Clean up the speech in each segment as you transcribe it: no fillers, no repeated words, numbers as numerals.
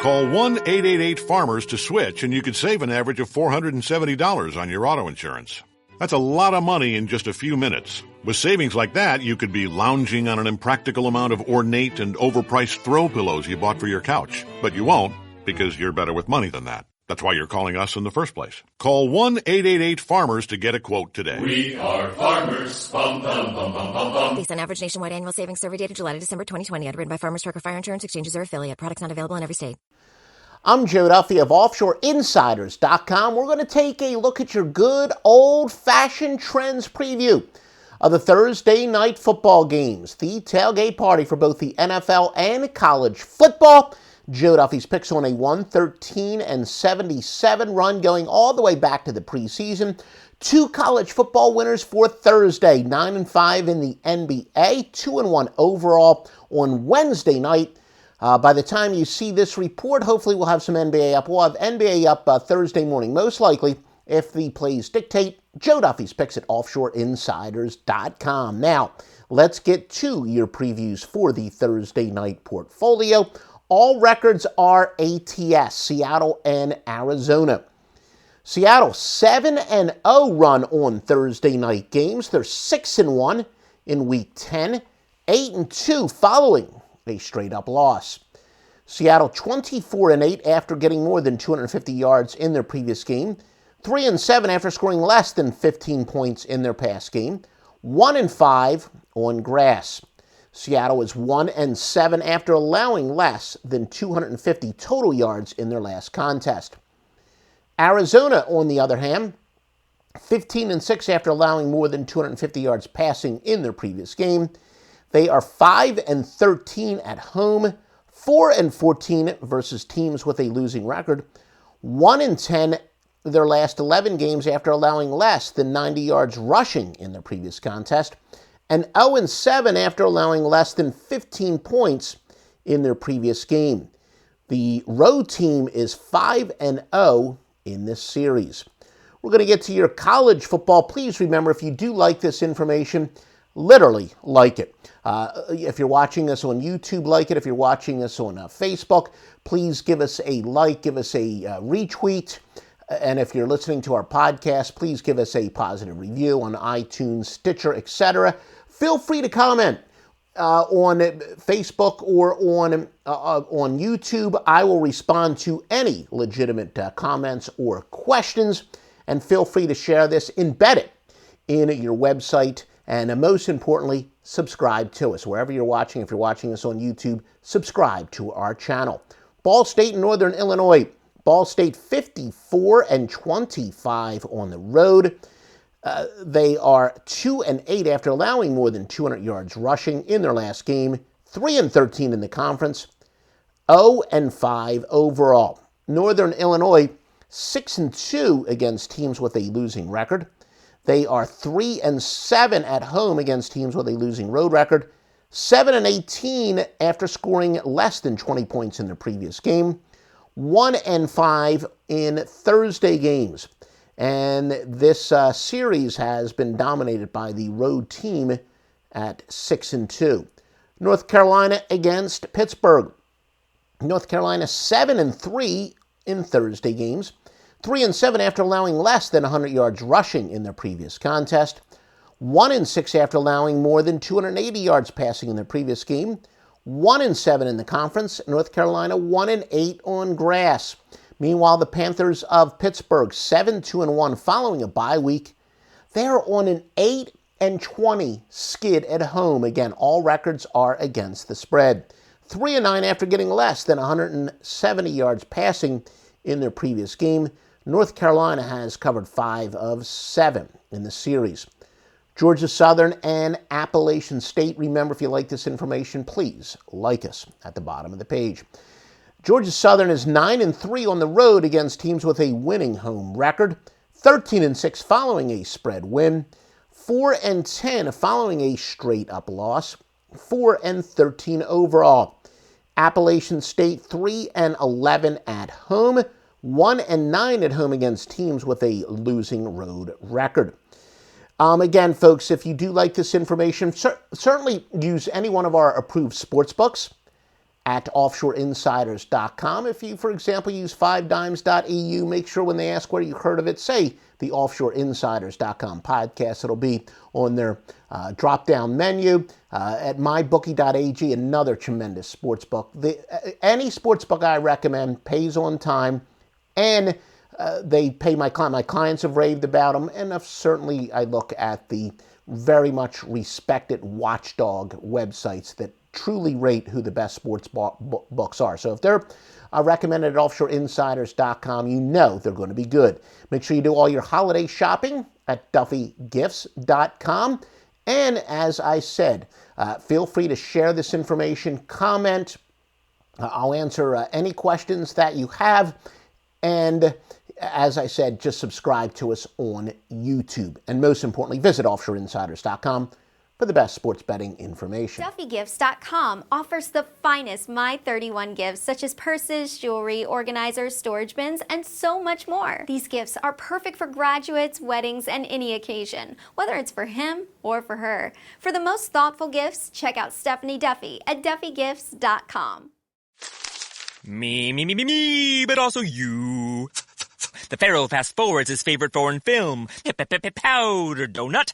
Call 1-888-FARMERS to switch, and you could save an average of $470 on your auto insurance. That's a lot of money in just a few minutes. With savings like that, you could be lounging on an impractical amount of ornate and overpriced throw pillows you bought for your couch. But you won't, because you're better with money than that. That's why you're calling us in the first place. Call 1-888-FARMERS to get a quote today. We are farmers. Bum, bum, bum, bum, bum, bum. Based on average nationwide annual savings survey data July to December 2020. Underwritten by Farmers Trucker Fire Insurance Exchanges or affiliate. Products not available in every state. I'm Joe Duffy of OffshoreInsiders.com. We're going to take a look at your good old-fashioned trends preview of the Thursday night football games. The tailgate party for both the NFL and college football. Joe Duffy's picks on a 113-77 run going all the way back to the preseason. Two college football winners for Thursday, 9-5 in the NBA, 2-1 overall on Wednesday night. By the time you see this report, hopefully we'll have some NBA up. We'll have NBA up Thursday morning, most likely, if the plays dictate. Joe Duffy's picks at OffshoreInsiders.com. Now, let's get to your previews for the Thursday night portfolio. All records are ATS, Seattle and Arizona. Seattle 7-0 run on Thursday night games. They're 6-1 in Week 10, 8-2 following a straight-up loss. Seattle 24-8 after getting more than 250 yards in their previous game. 3-7 after scoring less than 15 points in their past game. 1-5 on grass. Seattle is 1-7 after allowing less than 250 total yards in their last contest. Arizona, on the other hand, 15-6 after allowing more than 250 yards passing in their previous game. They are 5-13 at home, 4-14 versus teams with a losing record, 1-10 their last 11 games after allowing less than 90 yards rushing in their previous contest, and 0-7 after allowing less than 15 points in their previous game. The road team is 5-0 in this series. We're going to get to your college football. Please remember, if you do like this information, literally like it. If you're watching us on YouTube, like it. If you're watching us on Facebook, please give us a like, give us a retweet. And if you're listening to our podcast, please give us a positive review on iTunes, Stitcher, etc. Feel free to comment on Facebook or on YouTube. I will respond to any legitimate comments or questions. And feel free to share this, embed it in your website, and most importantly, subscribe to us. Wherever you're watching, if you're watching us on YouTube, subscribe to our channel. Ball State and Northern Illinois. Ball State 54-25 on the road. They are 2-8 after allowing more than 200 yards rushing in their last game. 3-13 in the conference. 0-5 overall. Northern Illinois 6-2 against teams with a losing record. They are 3-7 at home against teams with a losing road record. 7-18 after scoring less than 20 points in their previous game. 1-5 in Thursday games. And this series has been dominated by the road team at 6-2. North Carolina against Pittsburgh. North Carolina 7-3 in Thursday games. 3-7 after allowing less than 100 yards rushing in their previous contest. 1-6 after allowing more than 280 yards passing in their previous game. 1-7 in the conference. North Carolina 1-8 on grass. Meanwhile, the Panthers of Pittsburgh 7-2-1 following a bye week. They are on an 8-20 skid at home. Again, all records are against the spread. 3-9 after getting less than 170 yards passing in their previous game. North Carolina has covered 5 of 7 in the series. Georgia Southern and Appalachian State. Remember, if you like this information, please like us at the bottom of the page. Georgia Southern is 9-3 on the road against teams with a winning home record. 13-6 following a spread win. 4-10 following a straight-up loss. 4-13 overall. Appalachian State 3-11 at home. 1-9 at home against teams with a losing road record. Again, folks, if you do like this information, certainly use any one of our approved sports books at offshoreinsiders.com. If you, for example, use 5dimes.eu, make sure when they ask where you heard of it, say the offshoreinsiders.com podcast. It'll be on their drop-down menu. At mybookie.ag, another tremendous sports book. Any sports book I recommend pays on time, and they pay my client. My clients have raved about them, and certainly I look at the very much respected watchdog websites that truly rate who the best sports books are. So if they're recommended at offshoreinsiders.com, you know they're going to be good. Make sure you do all your holiday shopping at duffygifts.com. And as I said, feel free to share this information, comment. I'll answer any questions that you have. And as I said, just subscribe to us on YouTube. And most importantly, visit offshoreinsiders.com for the best sports betting information. DuffyGifts.com offers the finest My 31 gifts, such as purses, jewelry, organizers, storage bins, and so much more. These gifts are perfect for graduates, weddings, and any occasion, whether it's for him or for her. For the most thoughtful gifts, check out Stephanie Duffy at DuffyGifts.com. Me, but also you. The Pharaoh fast forwards his favorite foreign film, Powder Donut.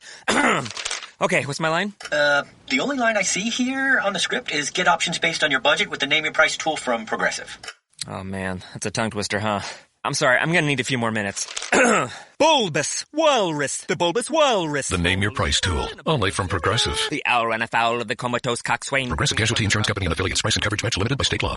Okay, what's my line? The only line I see here on the script is get options based on your budget with the Name Your Price tool from Progressive. Oh man, that's a tongue twister, huh? I'm sorry, I'm gonna need a few more minutes. Bulbous Walrus, the Bulbous Walrus. The Name Your Price tool, only from Progressive. The owl ran afoul of the comatose coxswain. Progressive Casualty Insurance Company and affiliates. Price and coverage match limited by state law.